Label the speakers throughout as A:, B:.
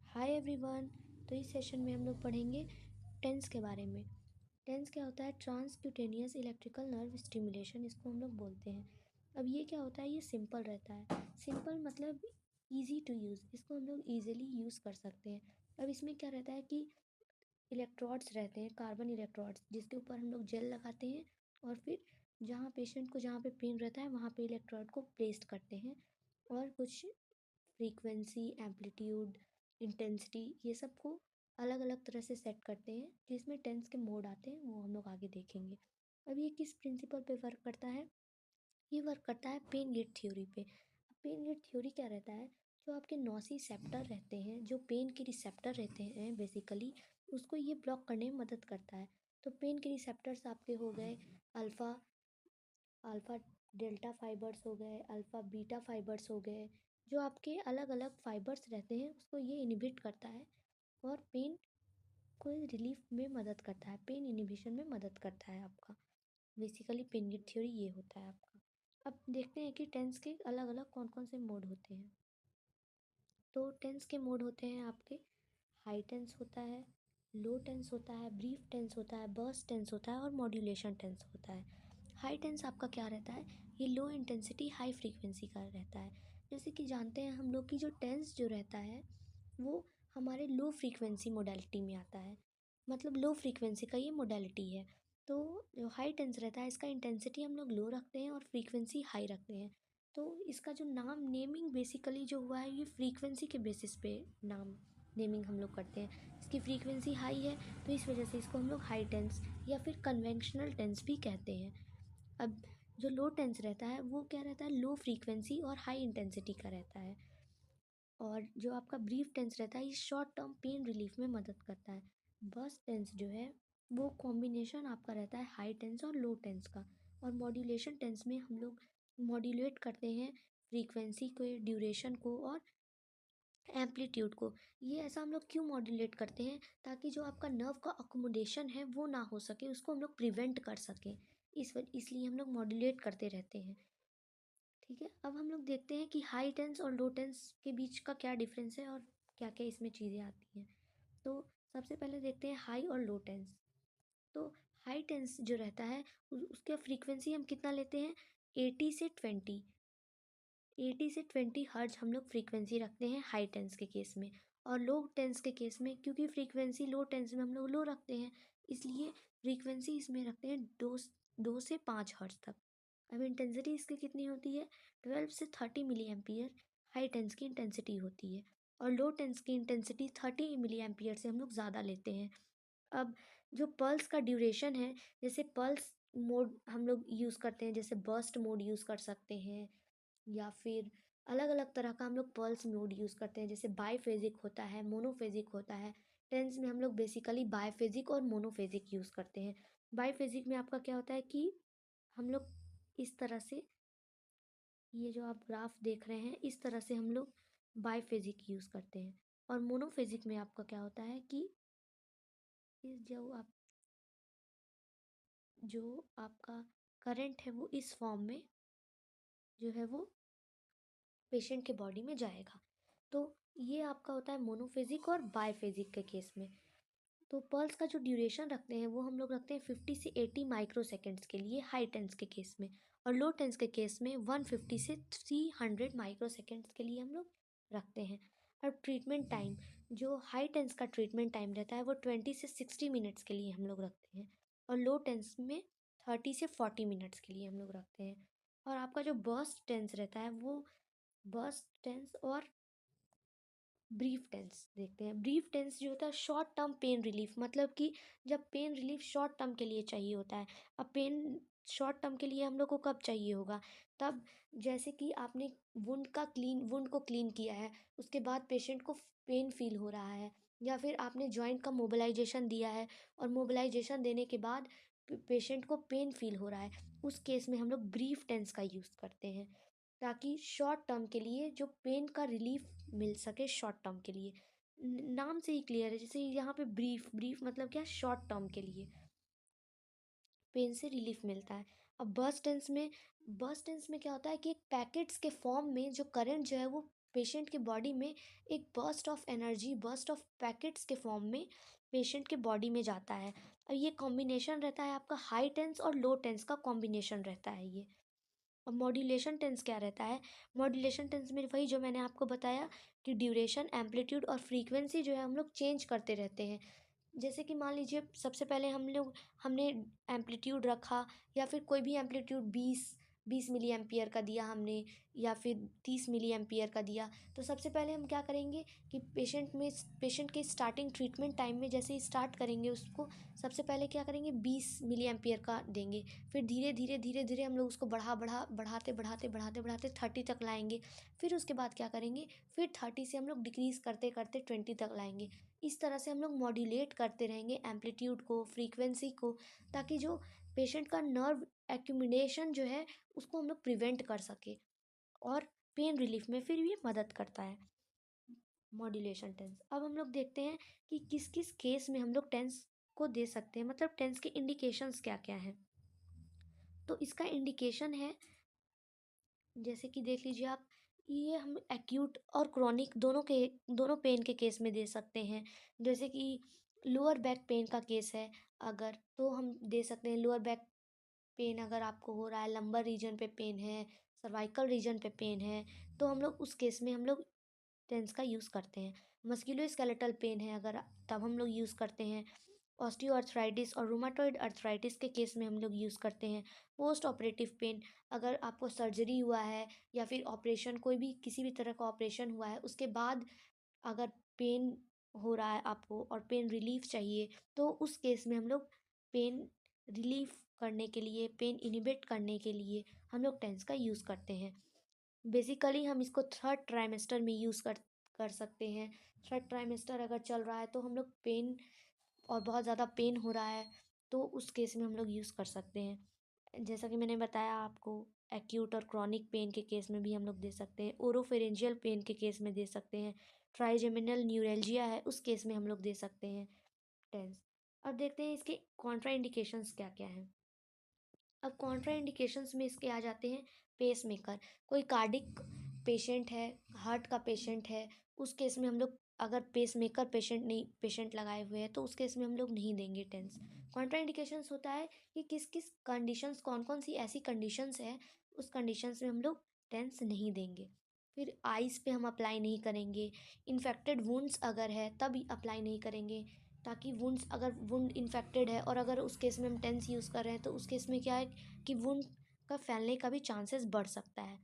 A: Hi everyone. तो इस session में हम लोग पढ़ेंगे टेंस के बारे में। टेंस क्या होता है? ट्रांसक्यूटेनियस इलेक्ट्रिकल नर्व स्टिमुलेशन, इसको हम लोग बोलते हैं। अब ये क्या होता है? ये सिंपल रहता है। सिंपल मतलब इजी टू यूज़, इसको हम लोग ईजिली यूज़ कर सकते हैं। अब इसमें क्या रहता है कि इलेक्ट्रोड्स रहते हैं, कार्बन इलेक्ट्रोड्स, जिसके ऊपर हम लोग जेल लगाते हैं और फिर जहाँ पेशेंट को जहाँ पे पेन रहता है वहाँ पे इलेक्ट्रोड को प्लेस करते हैं और कुछ फ्रीक्वेंसी, एम्पलीट्यूड, इंटेंसिटी, ये सब को अलग अलग तरह से सेट करते हैं, जिसमें टेंस के मोड आते हैं, वो हम लोग आगे देखेंगे। अब ये किस प्रिंसिपल पे वर्क करता है? ये वर्क करता है पेन गेट थ्योरी पे। अब पेन गेट थ्योरी क्या रहता है? जो आपके नोसिसेप्टर रहते हैं, जो पेन के रिसेप्टर रहते हैं बेसिकली, उसको ये ब्लॉक करने में मदद करता है। तो पेन के रिसेप्टर्स आपके हो गए अल्फ़ा अल्फ़ा डेल्टा फाइबर्स हो गए, अल्फ़ा बीटा फाइबर्स हो गए। जो आपके अलग अलग फाइबर्स रहते हैं उसको ये इनिबिट करता है और पेन को रिलीफ में मदद करता है, पेन इनिबिशन में मदद करता है आपका। बेसिकली पेन की थ्योरी ये होता है आपका। अब देखते हैं कि टेंस के अलग अलग कौन कौन से मोड होते हैं। तो टेंस के मोड होते हैं आपके, हाई टेंस होता है, लो टेंस होता है, ब्रीफ टेंस होता है, बर्स्ट टेंस होता है और मॉड्यूलेशन टेंस होता है। हाई टेंस आपका क्या रहता है? ये लो इंटेंसिटी हाई फ्रीक्वेंसी का रहता है। जैसे कि जानते हैं हम लोग कि जो टेंस जो रहता है वो हमारे लो फ्रीक्वेंसी मोडालिटी में आता है, मतलब लो फ्रीक्वेंसी का ये मोडालिटी है। तो जो हाई टेंस रहता है इसका इंटेंसिटी हम लोग लो रखते हैं और फ्रीक्वेंसी हाई रखते हैं। तो इसका जो नाम नेमिंग बेसिकली जो हुआ है ये फ्रीक्वेंसी के बेसिस पे नाम नेमिंग हम लोग करते हैं। इसकी फ्रीक्वेंसी हाई है तो इस वजह से इसको हम लोग हाई टेंस या फिर कन्वेंशनल टेंस भी कहते हैं। अब जो लो टेंस रहता है वो क्या रहता है? लो फ्रीक्वेंसी और हाई इंटेंसिटी का रहता है। और जो आपका ब्रीफ टेंस रहता है ये शॉर्ट टर्म पेन रिलीफ में मदद करता है। बर्स्ट टेंस जो है वो कॉम्बिनेशन आपका रहता है हाई टेंस और लो टेंस का। और मॉड्यूलेशन टेंस में हम लोग मॉड्यूलेट करते हैं फ्रीक्वेंसी को, ड्यूरेशन को और एम्पलीट्यूड को। ये ऐसा हम लोग क्यों मॉड्यूलेट करते हैं? ताकि जो आपका नर्व का अकोमोडेशन है वो ना हो सके, उसको हम लोग प्रिवेंट कर सकें। इसलिए हम लोग मॉड्यूलेट करते रहते हैं। ठीक है, अब हम लोग देखते हैं कि हाई टेंस और लो टेंस के बीच का क्या डिफरेंस है और क्या क्या इसमें चीज़ें आती हैं। तो सबसे पहले देखते हैं हाई और लो टेंस। तो हाई टेंस जो रहता है उसका फ्रीक्वेंसी हम कितना लेते हैं? 80 से 20, 80 से 20 हर्ट्ज हम लोग फ्रीक्वेंसी रखते हैं हाई टेंस के केस में। और लो टेंस के केस में क्योंकि फ्रीक्वेंसी लो टेंस में हम लोग लो रखते हैं, इसलिए फ्रीक्वेंसी इसमें रखते हैं 2 से 5 हर्ट्ज तक। अब इंटेंसिटी इसकी कितनी होती है? 12 से 30 मिली एम्पियर हाई टेंस की इंटेंसिटी होती है और लो टेंस की इंटेंसिटी 30 मिली एम्पियर से हम लोग ज़्यादा लेते हैं। अब जो पल्स का ड्यूरेशन है, जैसे पल्स मोड हम लोग यूज़ करते हैं, जैसे बर्स्ट मोड यूज़ कर सकते हैं या फिर अलग अलग तरह का हम लोग पल्स मोड यूज़ करते हैं, जैसे बाईफेजिक होता है, मोनोफेजिक होता है। टेंस में हम लोग बेसिकली बाईफेजिक और मोनोफेजिक यूज़ करते हैं। बाईफेजिक में आपका क्या होता है कि हम लोग इस तरह से, ये जो आप ग्राफ देख रहे हैं इस तरह से हम लोग बाईफेजिक यूज़ करते हैं। और मोनोफेजिक में आपका क्या होता है कि इस जो आपका करंट है वो इस फॉर्म में जो है वो पेशेंट के बॉडी में जाएगा। तो ये आपका होता है मोनोफेजिक और बाईफेजिक के केस में। तो पल्स का जो ड्यूरेशन रखते हैं वो हम लोग रखते हैं 50 से 80 माइक्रो सेकेंड्स के लिए हाई टेंस के केस में। और लो टेंस के केस में 150 से 300 माइक्रो सेकेंड्स के लिए हम लोग रखते हैं। अब ट्रीटमेंट टाइम, जो हाई टेंस का ट्रीटमेंट टाइम रहता है वो 20 से 60 मिनट्स के लिए हम लोग रखते हैं और लो टेंस में 30 से 40 मिनट्स के लिए हम लोग रखते हैं। और आपका जो बर्स्ट टेंस रहता है वो बर्स्ट टेंस और ब्रीफ टेंस देखते हैं। ब्रीफ टेंस जो होता है शॉर्ट टर्म पेन रिलीफ, मतलब कि जब पेन रिलीफ शॉर्ट टर्म के लिए चाहिए होता है। अब पेन शॉर्ट टर्म के लिए हम लोग को कब चाहिए होगा? तब जैसे कि आपने वुंड को क्लीन किया है, उसके बाद पेशेंट को पेन फील हो रहा है, या फिर आपने जॉइंट का मोबिलाइजेशन दिया है और मोबिलाइजेशन देने के बाद पेशेंट को पेन फील हो रहा है, उस केस में हम लोग ब्रीफ टेंस का यूज़ करते हैं, ताकि शॉर्ट टर्म के लिए जो पेन का रिलीफ मिल सके शॉर्ट टर्म के लिए। नाम से ही क्लियर है, जैसे यहाँ पे ब्रीफ, ब्रीफ मतलब क्या? शॉर्ट टर्म के लिए पेन से रिलीफ मिलता है। अब बर्स्ट टेंस में क्या होता है कि एक पैकेट्स के फॉर्म में जो करंट जो है वो पेशेंट की बॉडी में एक burst of energy, burst of packets के फॉर्म में पेशेंट के बॉडी में जाता है। और ये कॉम्बिनेशन रहता है आपका हाई टेंस और लो टेंस का कॉम्बिनेशन रहता है ये। अब मॉड्यूलेशन टेंस क्या रहता है? मॉड्यूलेशन टेंस में वही जो मैंने आपको बताया कि ड्यूरेशन, एम्पलीट्यूड और फ्रीक्वेंसी जो है हम लोग चेंज करते रहते हैं। जैसे कि मान लीजिए सबसे पहले हमने एम्पलीट्यूड रखा, या फिर कोई भी एम्पलीट्यूड 20 मिली एम्पियर का दिया हमने, या फिर 30 मिली एम्पियर का दिया। तो सबसे पहले हम क्या करेंगे कि पेशेंट के स्टार्टिंग ट्रीटमेंट टाइम में जैसे ही स्टार्ट करेंगे उसको, सबसे पहले क्या करेंगे 20 मिली एम्पियर का देंगे। फिर धीरे धीरे धीरे धीरे हम लोग उसको बढ़ाते बढ़ाते बढ़ाते बढ़ाते 30 तक लाएंगे। फिर उसके बाद क्या करेंगे, फिर 30 से हम लोग डिक्रीज़ करते करते 20 तक लाएंगे। इस तरह से हम लोग मॉड्यूलेट करते रहेंगे एम्पलीट्यूड को, फ्रीक्वेंसी को, ताकि जो पेशेंट का नर्व एक्यूमुलेशन जो है उसको हम लोग प्रिवेंट कर सके, और पेन रिलीफ में फिर ये मदद करता है मॉड्यूलेशन टेंस। अब हम लोग देखते हैं कि किस किस केस में हम लोग टेंस को दे सकते हैं, मतलब टेंस के इंडिकेशंस क्या क्या हैं। तो इसका इंडिकेशन है, जैसे कि देख लीजिए आप, ये हम एक्यूट और क्रॉनिक दोनों पेन के केस में दे सकते हैं। जैसे कि लोअर बैक पेन का केस है अगर, तो हम दे सकते हैं लोअर बैक पेन अगर आपको हो रहा है, लंबर रीजन पे पेन है, सर्वाइकल रीजन पे पेन है, तो हम लोग उस केस में हम लोग टेंस का यूज़ करते हैं। मस्कुलोस्केलेटल पेन है अगर, तब हम लोग यूज़ करते हैं। ऑस्टियोआर्थराइटिस और रूमाटॉइड अर्थराइटिस के केस में हम लोग यूज़ करते हैं। पोस्ट ऑपरेटिव पेन, अगर आपको सर्जरी हुआ है या फिर ऑपरेशन, कोई भी किसी भी तरह का ऑपरेशन हुआ है उसके बाद अगर पेन हो रहा है आपको और पेन रिलीफ चाहिए, तो उस केस में हम लोग पेन रिलीफ करने के लिए, पेन इनिबिट करने के लिए हम लोग टेंस का यूज़ करते हैं। बेसिकली हम इसको थर्ड ट्राइमेस्टर में यूज़ कर सकते हैं। थर्ड ट्राइमेस्टर अगर चल रहा है तो हम लोग पेन, और बहुत ज़्यादा पेन हो रहा है, तो उस केस में हम लोग यूज़ कर सकते हैं। जैसा कि मैंने बताया आपको, एक्यूट और क्रॉनिक पेन के केस में भी हम लोग दे सकते हैं। ओरोफेरेंजियल पेन के केस में दे सकते हैं। ट्राइजेमिनल न्यूरल्जिया है उस केस में हम लोग दे सकते हैं टेंस। अब देखते हैं इसके कॉन्ट्रा इंडिकेशंस क्या क्या हैं। अब कॉन्ट्रा इंडिकेशंस में इसके आ जाते हैं पेस मेकर। कोई कार्डिक पेशेंट है, हार्ट का पेशेंट है, उस केस में हम लोग अगर पेस मेकर पेशेंट लगाए हुए हैं तो उस केस में हम लोग नहीं देंगे टेंस। कॉन्ट्रा इंडिकेशंस होता है कि किस किस कंडीशंस, कौन कौन सी ऐसी कंडीशंस है उस कंडीशंस में हम लोग टेंस नहीं देंगे। फिर आइस पे हम अप्लाई नहीं करेंगे। इन्फेक्टेड वुंड्स अगर है तब अप्लाई नहीं करेंगे, ताकि वुंड्स, अगर वुंड इन्फेक्टेड है और अगर उस केस में हम टेंस यूज़ कर रहे हैं तो उस केस में क्या है कि वुंड का फैलने का भी चांसेस बढ़ सकता है।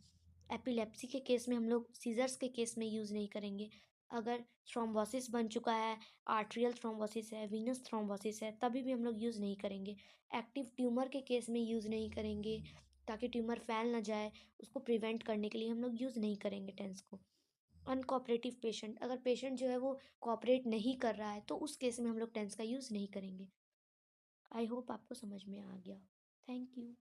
A: एपिलेप्सी के केस में हम लोग सीजर्स के केस में यूज़ नहीं करेंगे। अगर थ्रोम्बोसिस बन चुका है, आर्ट्रियल थ्रोम्बोसिस है, वीनस थ्रोम्बोसिस है, तभी भी हम लोग यूज़ नहीं करेंगे। एक्टिव ट्यूमर के केस में यूज़ नहीं करेंगे, ताकि ट्यूमर फैल ना जाए, उसको प्रिवेंट करने के लिए हम लोग यूज़ नहीं करेंगे टेंस को। अनकोऑपरेटिव पेशेंट, अगर पेशेंट जो है वो कोऑपरेट नहीं कर रहा है तो उस केस में हम लोग टेंस का यूज़ नहीं करेंगे। आई होप आपको समझ में आ गया। Thank you.